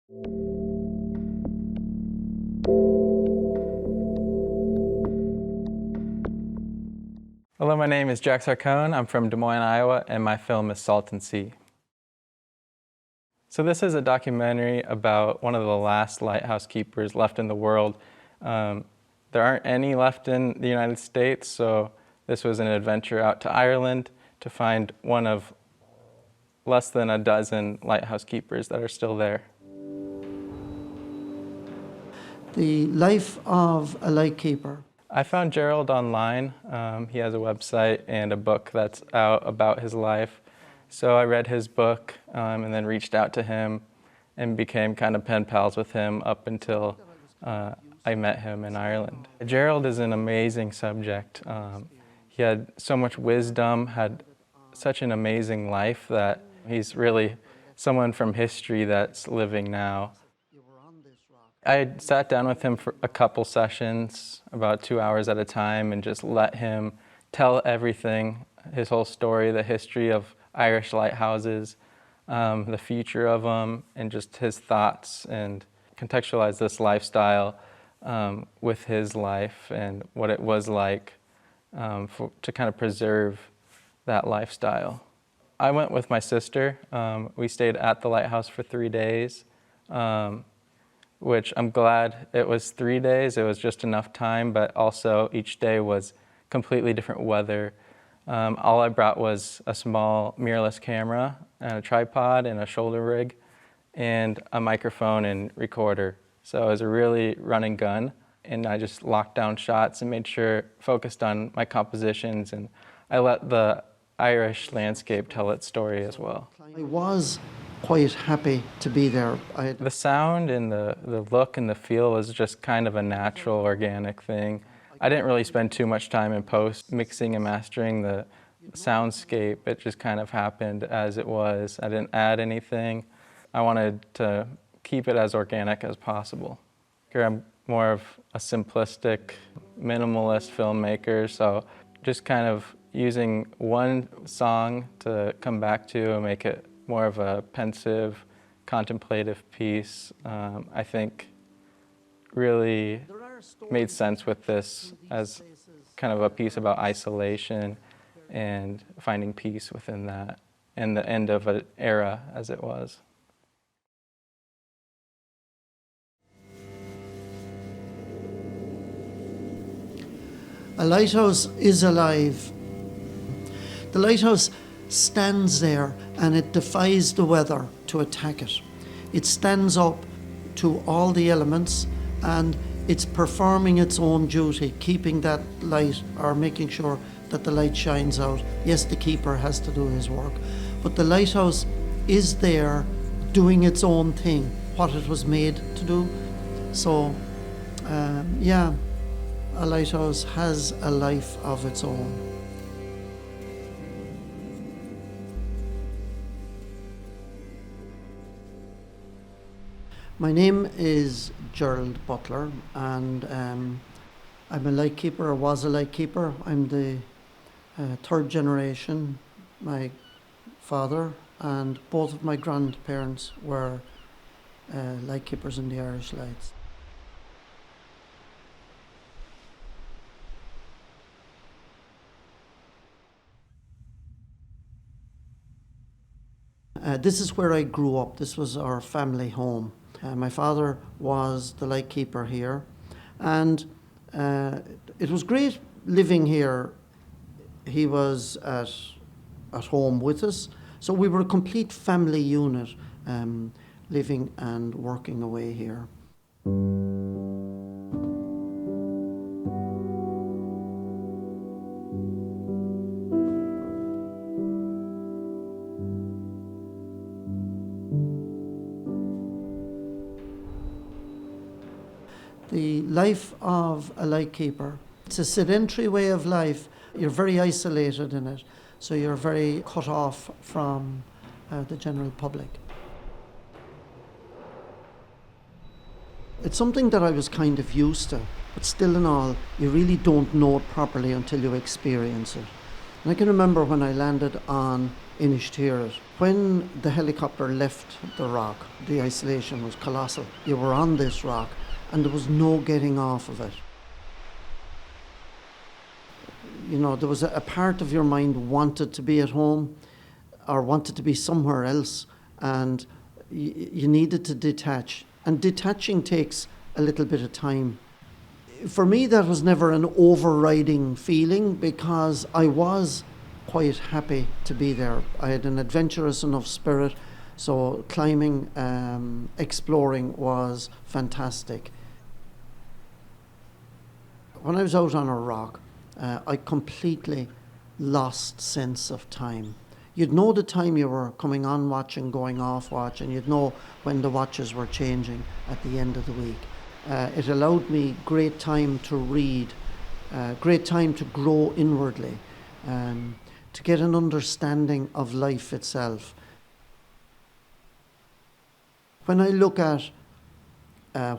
Hello, my name is Jack Sarcone. I'm from Des Moines, Iowa, and my film is Salt and Sea. So this is a documentary about one of the last lighthouse keepers left in the world. There aren't any left in the United States, so this was an adventure out to Ireland to find one of less than a dozen lighthouse keepers that are still there. The life of a lightkeeper. I found Gerald online. He has a website and a book that's out about his life. So I read his book and then reached out to him and became kind of pen pals with him up until I met him in Ireland. Gerald is an amazing subject. He had so much wisdom, had such an amazing life that he's really someone from history that's living now. I sat down with him for a couple sessions, about 2 hours at a time, and just let him tell everything, his whole story, the history of Irish lighthouses, the future of them, and just his thoughts, and contextualize this lifestyle with his life and what it was like to kind of preserve that lifestyle. I went with my sister. We stayed at the lighthouse for 3 days. Which I'm glad it was 3 days. It was just enough time, but also each day was completely different weather. All I brought was a small mirrorless camera and a tripod and a shoulder rig and a microphone and recorder. So it was a really run and gun, and I just locked down shots and made sure, focused on my compositions, and I let the Irish landscape tell its story as well. I was quite happy to be there. The sound and the look and the feel was just kind of a natural, organic thing. I didn't really spend too much time in post mixing and mastering the soundscape. It just kind of happened as it was. I didn't add anything. I wanted to keep it as organic as possible. I'm more of a simplistic, minimalist filmmaker, so just kind of using one song to come back to and make it more of a pensive, contemplative piece, I think really made sense with this as kind of a piece about isolation and finding peace within that, and the end of an era as it was. A lighthouse is alive. The lighthouse stands there and it defies the weather to attack it. It stands up to all the elements and it's performing its own duty, keeping that light or making sure that the light shines out. Yes, the keeper has to do his work, but the lighthouse is there doing its own thing, what it was made to do. So, yeah, a lighthouse has a life of its own. My name is Gerald Butler, and I'm a lightkeeper, or was a lightkeeper. I'm the third generation. My father and both of my grandparents were lightkeepers in the Irish Lights. This is where I grew up. This was our family home. My father was the lightkeeper here, and it was great living here. He was at home with us, so we were a complete family unit, living and working away here. The life of a lightkeeper. It's a sedentary way of life. You're very isolated in it, so you're very cut off from the general public. It's something that I was kind of used to, but still in all, you really don't know it properly until you experience it. And I can remember when I landed on Inishtirit, when the helicopter left the rock, the isolation was colossal. You were on this rock and there was no getting off of it. You know, there was a part of your mind wanted to be at home or wanted to be somewhere else, and you needed to detach. And detaching takes a little bit of time. For me, that was never an overriding feeling because I was quite happy to be there. I had an adventurous enough spirit, so climbing, exploring was fantastic. When I was out on a rock, I completely lost sense of time. You'd know the time you were coming on watch and going off watch, and you'd know when the watches were changing at the end of the week. It allowed me great time to read, great time to grow inwardly, to get an understanding of life itself. When I look at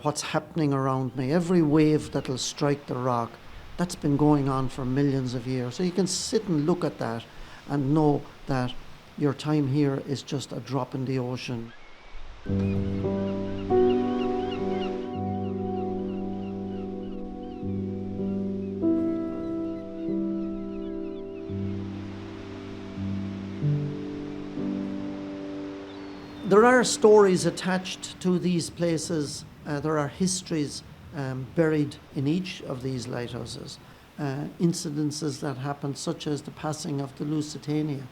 what's happening around me, every wave that'll strike the rock, that's been going on for millions of years. So you can sit and look at that and know that your time here is just a drop in the ocean. There are stories attached to these places. There are histories buried in each of these lighthouses. Incidences that happened, such as the passing of the Lusitania.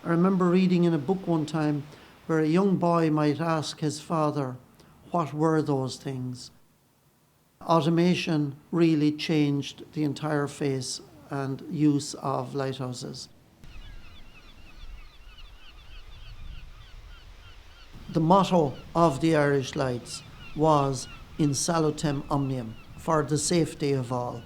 I remember reading in a book one time where a young boy might ask his father, what were those things? Automation really changed the entire face and use of lighthouses. The motto of the Irish Lights was in salutem omnium, for the safety of all.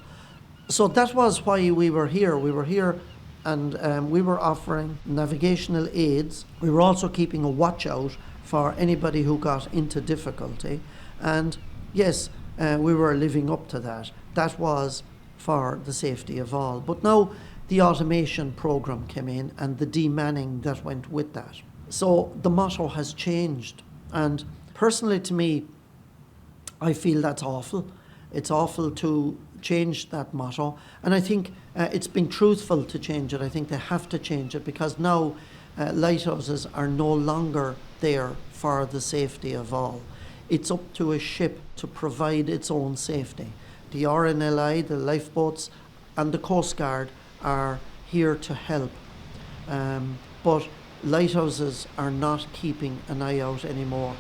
So that was why we were here. We were here and we were offering navigational aids. We were also keeping a watch out for anybody who got into difficulty. And yes, we were living up to that. That was for the safety of all. But now the automation program came in and the demanning that went with that. So the motto has changed. And personally to me, I feel that's awful. It's awful to change that motto. And I think it's been truthful to change it. I think they have to change it because now lighthouses are no longer there for the safety of all. It's up to a ship to provide its own safety. The RNLI, the lifeboats, and the Coast Guard are here to help. But lighthouses are not keeping an eye out anymore.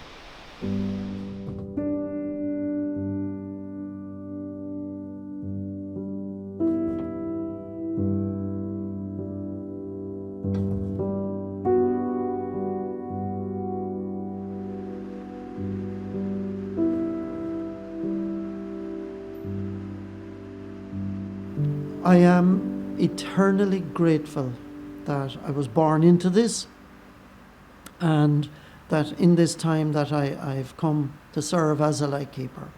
I am eternally grateful that I was born into this and that in this time that I've come to serve as a lightkeeper.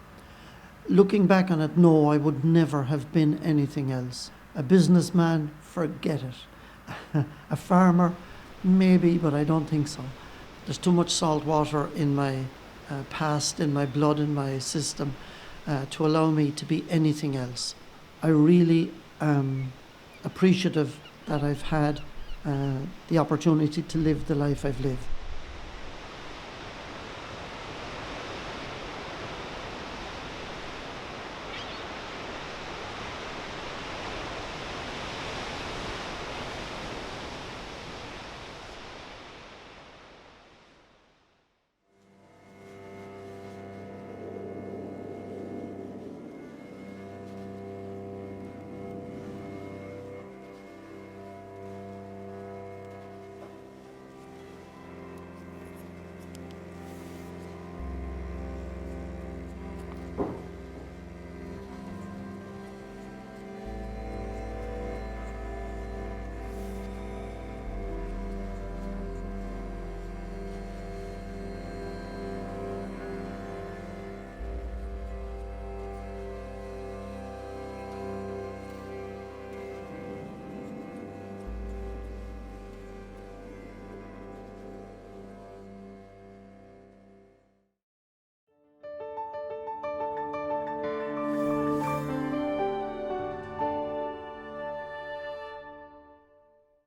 Looking back on it, no, I would never have been anything else. A businessman, forget it. A farmer, maybe, but I don't think so. There's too much salt water in my past, in my blood, in my system, to allow me to be anything else. I really am appreciative that I've had the opportunity to live the life I've lived.